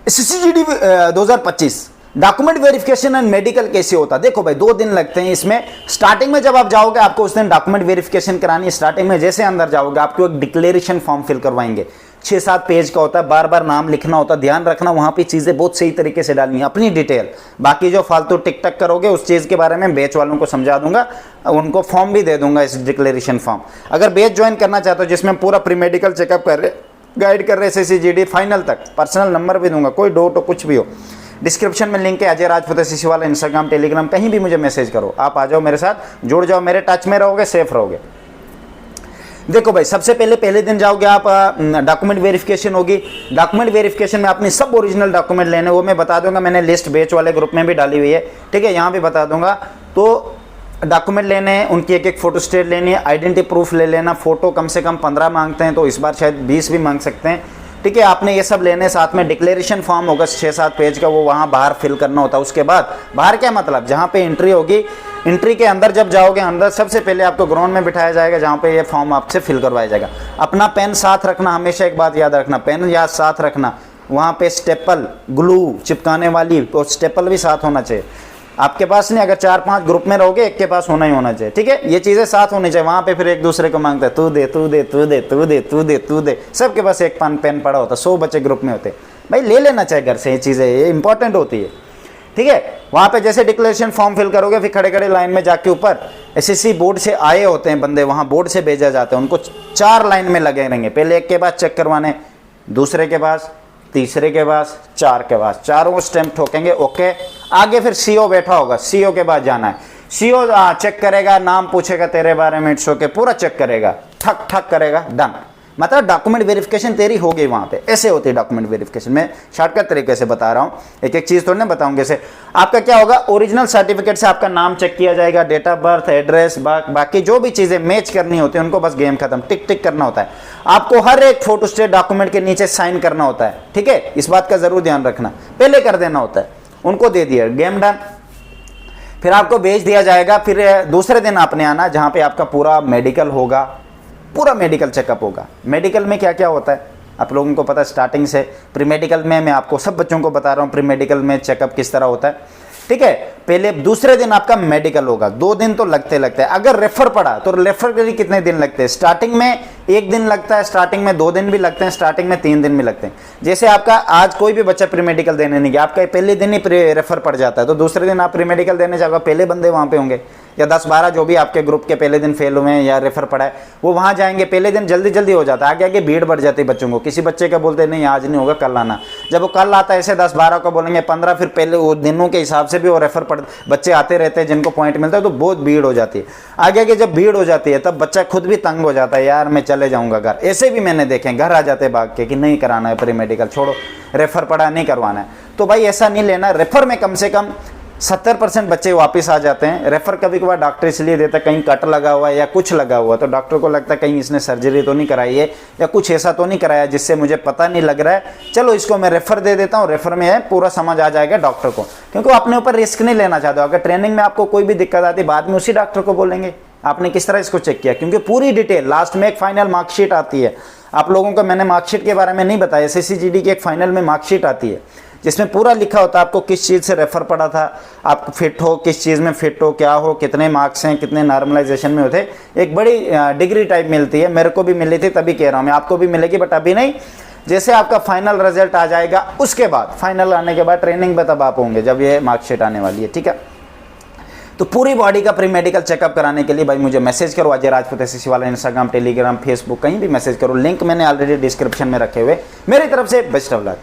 SSCGD 2025 document verification and medical कैसे होता है? देखो भाई 2 दिन लगते हैं इसमें। स्टार्टिंग में जब आप जाओगे आपको उस दिन डॉक्यूमेंट वेरिफिकेशन करानी है। स्टार्टिंग में जैसे अंदर जाओगे आपको एक डिक्लेरेशन फॉर्म फिल करवाएंगे, 6-7 पेज का होता है, बार बार नाम लिखना होता है। ध्यान रखना वहां पे चीजें बहुत सही तरीके से डालनी है, अपनी डिटेल। बाकी जो फालतू टिक टक करोगे उस चीज के बारे में बैच वालों को समझा दूंगा, उनको फॉर्म भी दे दूंगा इस डिक्लेरेशन फॉर्म। अगर बैच ज्वाइन करना चाहते हो जिसमें पूरा प्री मेडिकल चेकअप कर रहे, गाइड कर रहे SSCGD फाइनल तक, पर्सनल नंबर भी दूंगा, कोई डाउट हो कुछ भी हो डिस्क्रिप्शन में लिंक है अजय राजपूत SSC वाला, इंस्टाग्राम टेलीग्राम कहीं भी मुझे मैसेज करो, आप आ जाओ मेरे साथ, जुड़ जाओ, मेरे टच में रहोगे, सेफ रहोगे। देखो भाई सबसे पहले दिन जाओगे आप, डॉक्यूमेंट वेरिफिकेशन होगी। डॉक्यूमेंट वेरिफिकेशन में अपनी सब ओरिजिनल डॉक्यूमेंट लेने, वो मैं बता दूंगा, मैंने लिस्ट बैच वाले ग्रुप में भी डाली हुई है, ठीक है, यहाँ भी बता दूंगा। तो डॉक्यूमेंट लेने हैं, उनकी एक फोटो स्टेट लेनी है, आइडेंटिटी प्रूफ ले लेना, फोटो कम से कम 15 मांगते हैं, तो इस बार शायद 20 भी मांग सकते हैं, ठीक है। आपने ये सब लेने, साथ में डिक्लेरेशन फॉर्म होगा 6-7 पेज का, वो वहाँ बाहर फिल करना होता है। उसके बाद बाहर क्या मतलब, जहाँ पे एंट्री होगी, एंट्री के अंदर जब जाओगे, अंदर सबसे पहले आपको ग्राउंड में बिठाया जाएगा जहाँ पे ये फॉर्म आपसे फिल करवाया जाएगा। अपना पेन साथ रखना, हमेशा एक बात याद रखना, पेन याद साथ रखना। वहाँ पे स्टेपल, ग्लू चिपकाने वाली, तो स्टेपल भी साथ होना चाहिए आपके पास। नहीं, अगर 4-5 ग्रुप में रहोगे एक के पास होना ही होना चाहिए, ठीक है। ये चीजें साथ होनी चाहिए। वहां पे फिर एक दूसरे को मांगता है, तू दे तू दे तू दे तू दे तू दे तू दे, सबके पास एक पेन पड़ा होता है, 100 बच्चे ग्रुप में होते, भाई ले लेना चाहिए घर से, ये चीजें ये इंपॉर्टेंट होती है, ठीक है। वहां पे जैसे डिक्लेरेशन फॉर्म फिल करोगे, फिर खड़े खड़े लाइन में जाके ऊपर SSC बोर्ड से आए होते हैं बंदे, वहां बोर्ड से भेजा जाता है, उनको 4 लाइन में लगे रहेंगे, पहले एक के बाद चेक करवाने, दूसरे के पास, तीसरे के पास, 4 के पास, चारों स्टैंप ठोकेंगे, ओके। आगे फिर CO बैठा होगा, CO के पास जाना है, CO चेक करेगा, नाम पूछेगा तेरे बारे में, इट्स ओके, पूरा चेक करेगा, ठक ठक करेगा, डन। मतलब डॉक्यूमेंट वेरिफिकेशन तेरी हो गई वहां पे। ऐसे होती है डॉक्यूमेंट वेरिफिकेशन। मैं शॉर्टकट तरीके से बता रहा हूँ, एक एक चीज थोड़ी ना बताऊंगा। जैसे आपका क्या होगा, ओरिजिनल सर्टिफिकेट से आपका नाम चेक किया जाएगा, डेट ऑफ बर्थ, एड्रेस, बाकी जो भी चीजें मैच करनी होती है उनको बस गेम खत्म, टिक टिक करना होता है। आपको हर एक फोटो स्टेट डॉक्यूमेंट के नीचे साइन करना होता है, ठीक है, इस बात का जरूर ध्यान रखना, पहले कर देना होता है। उनको दे दिया, गेम डन। फिर आपको भेज दिया जाएगा। फिर दूसरे दिन आपने आना, जहां पे आपका पूरा मेडिकल होगा, पूरा मेडिकल चेकअप होगा। मेडिकल में क्या क्या होता है आप लोगों को पता है, स्टार्टिंग से प्री मेडिकल में मैं आपको सब बच्चों को बता रहा हूँ प्री मेडिकल में चेकअप किस तरह होता है, ठीक है। पहले दूसरे दिन आपका मेडिकल होगा, 2 दिन तो लगते हैं। अगर रेफर पड़ा तो रेफर के लिए कितने दिन लगते हैं? स्टार्टिंग में 1 दिन लगता है, स्टार्टिंग में 2 दिन भी लगते हैं, स्टार्टिंग में 3 दिन भी लगते हैं। जैसे आपका आज कोई भी बच्चा प्री मेडिकल देने नहीं गया, आपका पहले दिन ही रेफर पड़ जाता है, तो दूसरे दिन आप प्री मेडिकल देने जाओगे, पहले बंदे वहां पे होंगे, या 10-12 जो भी आपके ग्रुप के पहले दिन फेल हुए हैं या रेफर पड़ा है वो वहां जाएंगे। पहले दिन जल्दी जल्दी हो जाता है, आगे आगे भीड़ बढ़ जाती है बच्चों को। किसी बच्चे का बोलते नहीं आज नहीं होगा कल आना, जब वो कल आता है ऐसे 10-12 को बोलेंगे 15, फिर पहले वो दिनों के हिसाब से भी वो रेफर पड़ बच्चे आते रहते हैं जिनको पॉइंट मिलता है, तो बहुत भीड़ हो जाती है। आगे आगे जब भीड़ हो जाती है तब बच्चा खुद भी तंग हो जाता है, यार मैं चले जाऊंगा घर। ऐसे भी मैंने देखे, घर आ जाते भाग के कि नहीं कराना है प्री मेडिकल, छोड़ो रेफर पड़ा नहीं करवाना है। तो भाई ऐसा नहीं लेना, रेफर में कम से कम 70% बच्चे वापस आ जाते हैं। रेफर कभी कभार डॉक्टर इसलिए देता है कहीं कट लगा हुआ है या कुछ लगा हुआ है, तो डॉक्टर को लगता है कहीं इसने सर्जरी तो नहीं कराई है या कुछ ऐसा तो नहीं कराया जिससे मुझे पता नहीं लग रहा है, चलो इसको मैं रेफर दे देता हूँ, रेफर में है पूरा समझ आ जाएगा डॉक्टर को, क्योंकि वो अपने ऊपर रिस्क नहीं लेना चाहते। अगर ट्रेनिंग में आपको कोई भी दिक्कत आती है बाद में उसी डॉक्टर को बोलेंगे आपने किस तरह इसको चेक किया, क्योंकि पूरी डिटेल लास्ट में एक फाइनल मार्कशीट आती है। आप लोगों को मैंने मार्कशीट के बारे में नहीं बताया, SSCGD की एक फाइनल में मार्कशीट आती है जिसमें पूरा लिखा होता है आपको किस चीज़ से रेफर पड़ा था, आप फिट हो, किस चीज़ में फिट हो, क्या हो, कितने मार्क्स हैं, कितने नॉर्मलाइजेशन में होते, एक बड़ी डिग्री टाइप मिलती है। मेरे को भी मिली थी तभी कह रहा हूँ मैं, आपको भी मिलेगी बट अभी नहीं। जैसे आपका फाइनल रिजल्ट आ जाएगा उसके बाद, फाइनल आने के बाद ट्रेनिंग में तब आप होंगे जब ये मार्कशीट आने वाली है, ठीक है। तो पूरी बॉडी का प्री मेडिकल चेकअप कराने के लिए भाई मुझे मैसेज करो, अजय राजपूत SSC वाला, इंस्टाग्राम, टेलीग्राम, फेसबुक, कहीं भी मैसेज करो, लिंक मैंने ऑलरेडी डिस्क्रिप्शन में रखे हुए। मेरी तरफ से बेस्ट ऑफ लक।